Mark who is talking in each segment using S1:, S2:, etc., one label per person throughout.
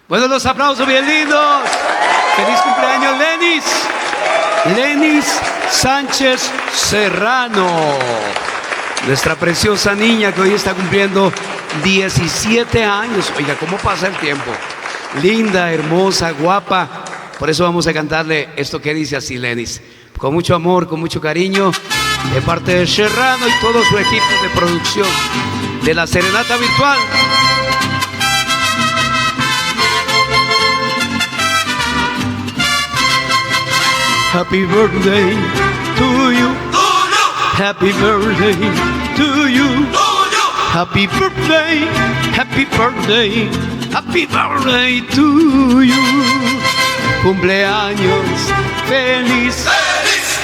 S1: Bueno, los aplausos bien lindos. Feliz cumpleaños, Lenis. Lenis Sánchez Serrano, nuestra preciosa niña que hoy está cumpliendo 17 años. Oiga, ¿cómo pasa el tiempo? Linda, hermosa, guapa. Por eso vamos a cantarle esto que dice así, Lenis. Con mucho amor, con mucho cariño, de parte de Serrano y todo su equipo de producción de la Serenata Virtual. Happy birthday to you. Happy birthday to you. Happy birthday, happy birthday, happy birthday to you. Cumpleaños feliz,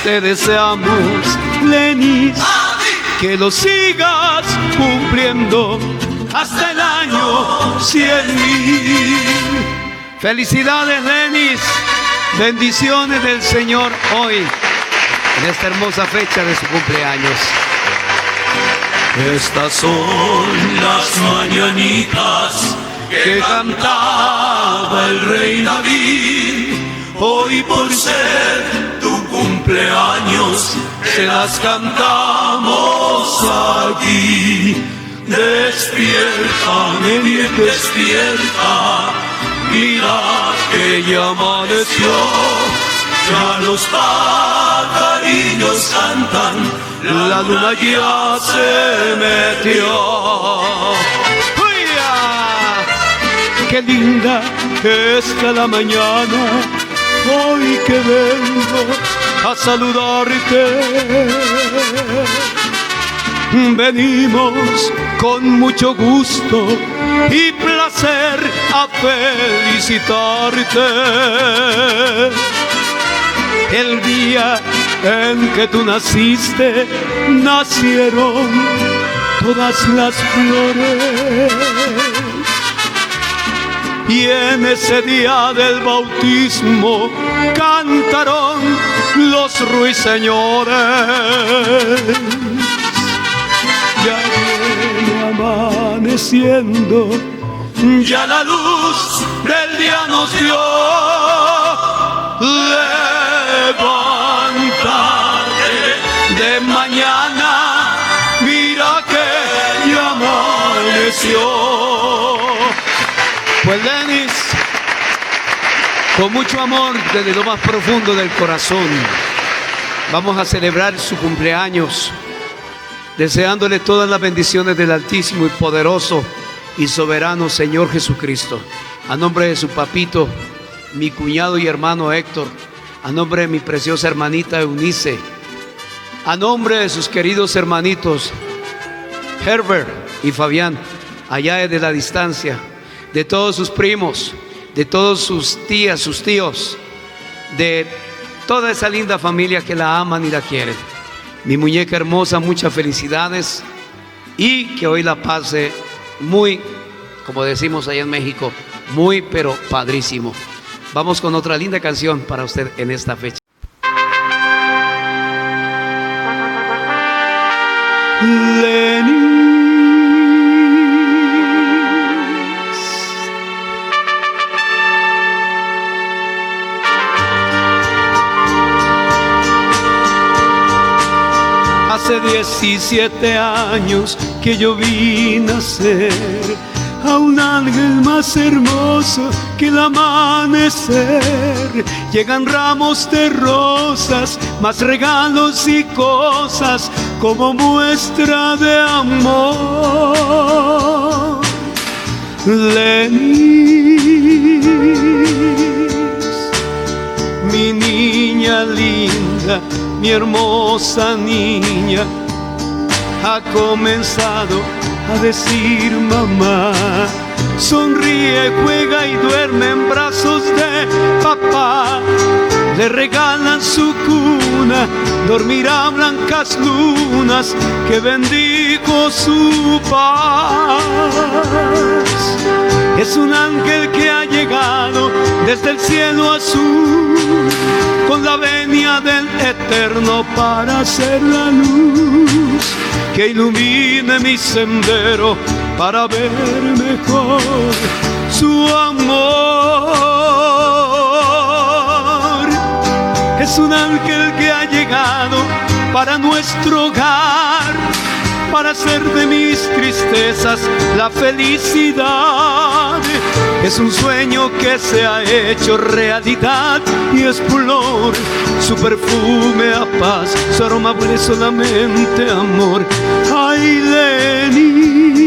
S1: te deseamos, Lenis, que lo sigas cumpliendo hasta el año 100,000. Felicidades, Lenis. Bendiciones del Señor hoy, en esta hermosa fecha de su cumpleaños.
S2: Estas son las mañanitas que cantaba el rey David. Hoy por ser tu cumpleaños se las cantamos aquí. Despierta, nene, despierta. Mira que ya amaneció, ya los pajarillos cantan, la luna ya se metió.
S1: ¡Uya! ¡Qué linda está la mañana! Hoy que vengo a saludarte. Venimos con mucho gusto y placer a felicitarte. El día en que tú naciste, nacieron todas las flores. Y en ese día del bautismo cantaron los ruiseñores. Ya viene amaneciendo,
S2: ya la luz del día nos dio. Levántate de mañana, mira que ya amaneció.
S1: Pues Lenis, con mucho amor desde lo más profundo del corazón, vamos a celebrar su cumpleaños, deseándole todas las bendiciones del Altísimo y poderoso y soberano Señor Jesucristo. A nombre de su papito, mi cuñado y hermano Héctor, a nombre de mi preciosa hermanita Eunice, a nombre de sus queridos hermanitos Herbert y Fabián, allá desde la distancia, de todos sus primos, de todos sus tías, sus tíos, de toda esa linda familia que la aman y la quieren. Mi muñeca hermosa, muchas felicidades y que hoy la pase muy, como decimos allá en México, muy pero padrísimo. Vamos con otra linda canción para usted en esta fecha. Lenis. Hace 17 años que yo vi nacer a un ángel más hermoso que el amanecer. Llegan ramos de rosas, más regalos y cosas como muestra de amor. Lenis, mi niña linda, mi hermosa niña, ha comenzado a decir mamá. Sonríe, juega y duerme en brazos de papá. Le regalan su cuna, dormirá blancas lunas que bendijo su paz. Es un ángel que ha llegado desde el cielo azul, con la venia del Eterno para hacer la luz que ilumine mi sendero para ver mejor. su amor. Es un ángel que ha llegado para nuestro hogar, para hacer de mis tristezas la felicidad. Es un sueño que se ha hecho realidad y es flor, su perfume a paz, su aroma huele solamente amor. Ay, Lenis,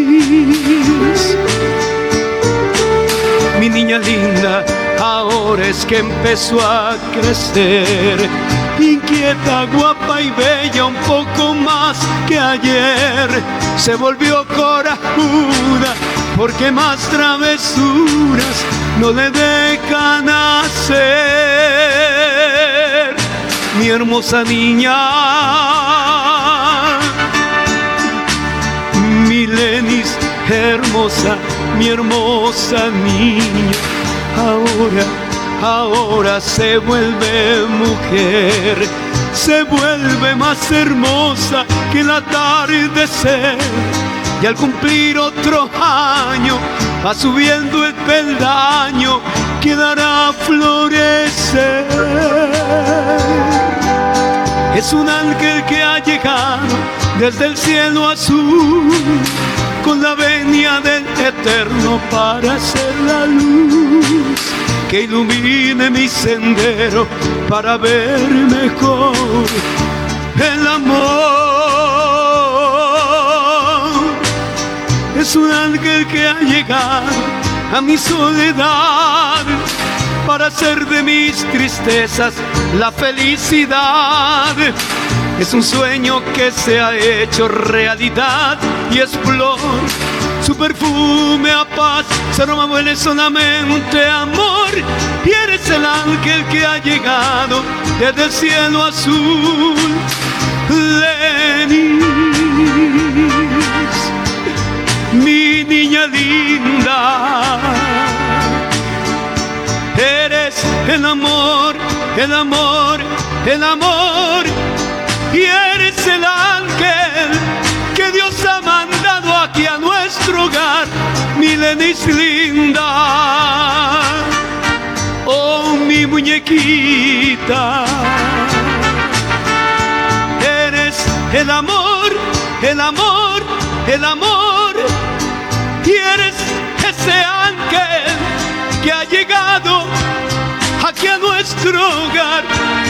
S1: mi niña linda, ahora es que empezó a crecer. Inquieta, guapa y bella, un poco más que ayer. Se volvió corajuda porque más travesuras no le dejan hacer. Mi hermosa niña, mi Lenis hermosa, mi hermosa niña, ahora se vuelve mujer, se vuelve más hermosa que el atardecer. Y al cumplir otro año va subiendo el peldaño que dará a florecer. Es un ángel que ha llegado desde el cielo azul con la venia del Eterno para hacer la luz que ilumine mi sendero para ver mejor. El amor es un ángel que ha llegado a mi soledad para hacer de mis tristezas la felicidad. Es un sueño que se ha hecho realidad y es flor, su perfume a paz, su aroma huele solamente amor. Y eres el ángel que ha llegado desde el cielo azul. Lenis, mi niña linda, eres el amor, el amor, el amor. Y eres el ángel que Dios ha mandado aquí a nuestro hogar, mi Lenis linda, oh mi muñequita. Eres el amor, el amor, el amor. Y eres ese ángel que ha llegado aquí a nuestro hogar,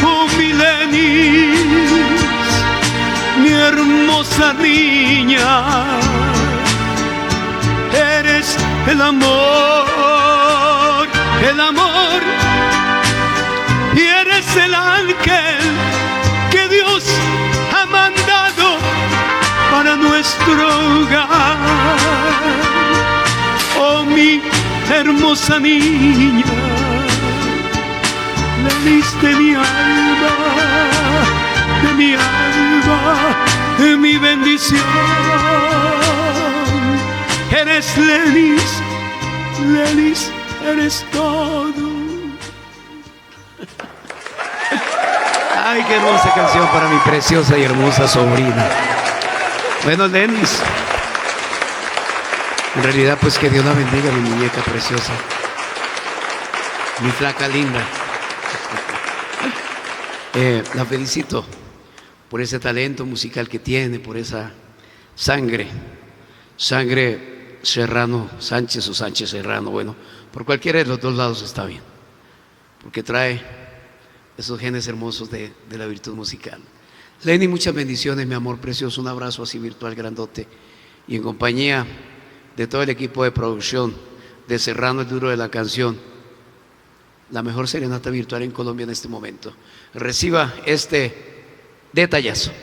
S1: oh mi Lenis, mi hermosa niña. Eres el amor, el amor. Y eres el ángel que Dios ha mandado para nuestro hogar, oh mi hermosa niña. Lenis de mi alma, de mi alma, de mi bendición. Eres Lenis, Lenis, eres todo. Ay, qué hermosa canción para mi preciosa y hermosa sobrina. Bueno, Lenis, en realidad pues que Dios la bendiga, mi muñeca preciosa, mi flaca linda. La felicito por ese talento musical que tiene, por esa sangre Serrano Sánchez o Sánchez Serrano. Bueno, por cualquiera de los dos lados está bien, porque trae esos genes hermosos de la virtud musical. Lenis, muchas bendiciones, mi amor precioso, un abrazo así virtual grandote, y en compañía de todo el equipo de producción de Serrano el Duro de la Canción, la mejor serenata virtual en Colombia en este momento. Reciba este detallazo.